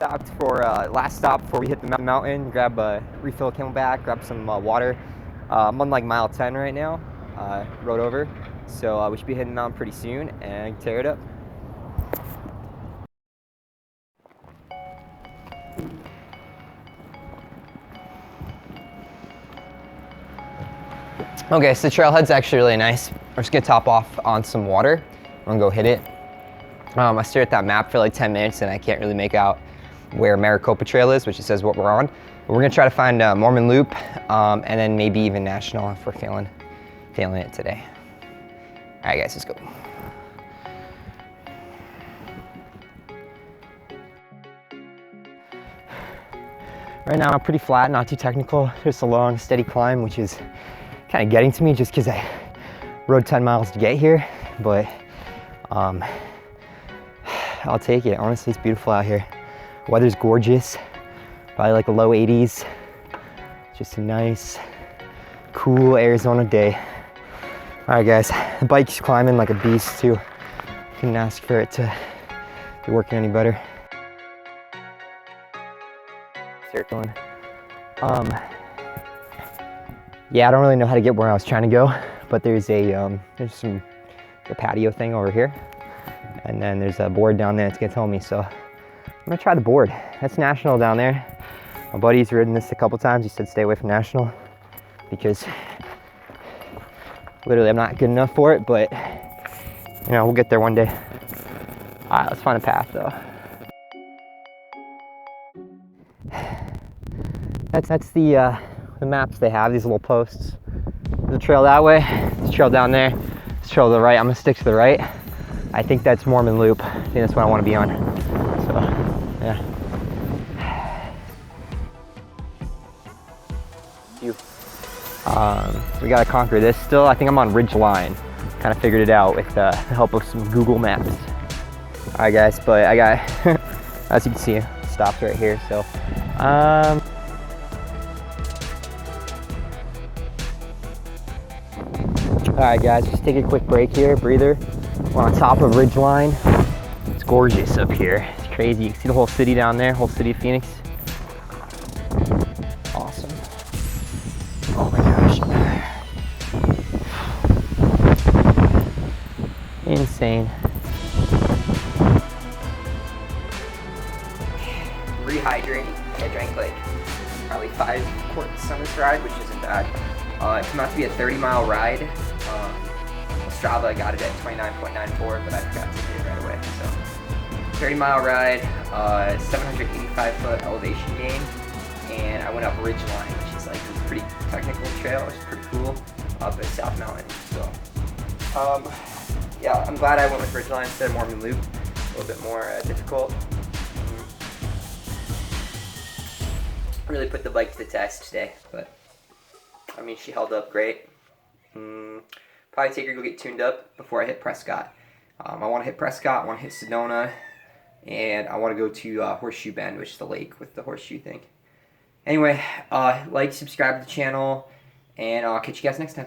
stopped for last stop before we hit the mountain. Grab a refill Camelback, grab some water. I'm on like mile 10 right now. Rode over, so we should be hitting the mountain pretty soon and tear it up. Okay, so the trailhead's actually really nice. We're just gonna top off on some water. I'm gonna go hit it. I stared at that map for like 10 minutes and I can't really make out where Maricopa Trail is, which it says what we're on. But we're gonna try to find Mormon Loop, and then maybe even National if we're failing it today. All right, guys, let's go. Right now, I'm pretty flat, not too technical. Just a long, steady climb, which is kind of getting to me just because I rode 10 miles to get here. But I'll take it. Honestly, it's beautiful out here. Weather's gorgeous. Probably like a low 80s. Just a nice, cool Arizona day. All right, guys. The bike's climbing like a beast too. Couldn't ask for it to be working any better. Circling. Yeah, I don't really know how to get where I was trying to go, but there's a patio thing over here, and then there's a board down there that's gonna tell me. So I'm gonna try the board. That's National down there. My buddy's ridden this a couple times. He said stay away from National because literally I'm not good enough for it, but you know, we'll get there one day. All right, let's find a path though. That's the maps they have, these little posts. There's a trail that way, there's a trail down there, there's a trail to the right. I'm gonna stick to the right. I think that's Mormon Loop. I think that's what I want to be on. So, yeah. We gotta conquer this still. I think I'm on ridgeline. Kind of figured it out with the help of some Google Maps. All right, guys, but I got, as you can see, stopped right here. So, all right, guys, just take a quick break here, breather. We're on top of ridgeline. It's gorgeous up here. It's crazy. You can see the whole city down there, whole city of Phoenix. Awesome. Oh my gosh. Insane. Rehydrating. I drank like probably 5 quarts on this ride, which isn't bad. It came out to be a 30-mile ride. Strava, I got it at 29.94, but I forgot to do it right away. So, 30-mile ride, 785-foot elevation gain, and I went up ridgeline, which is like a pretty technical trail, which is pretty cool, up at South Mountain. So, yeah, I'm glad I went with ridgeline instead of Mormon Loop. A little bit more difficult. Really put the bike to the test today, but I mean, she held up great. Probably take her to go get tuned up before I hit Prescott. I want to hit Prescott, I want to hit Sedona, and I want to go to Horseshoe Bend, which is the lake with the horseshoe thing. Anyway, like, subscribe to the channel, and I'll catch you guys next time.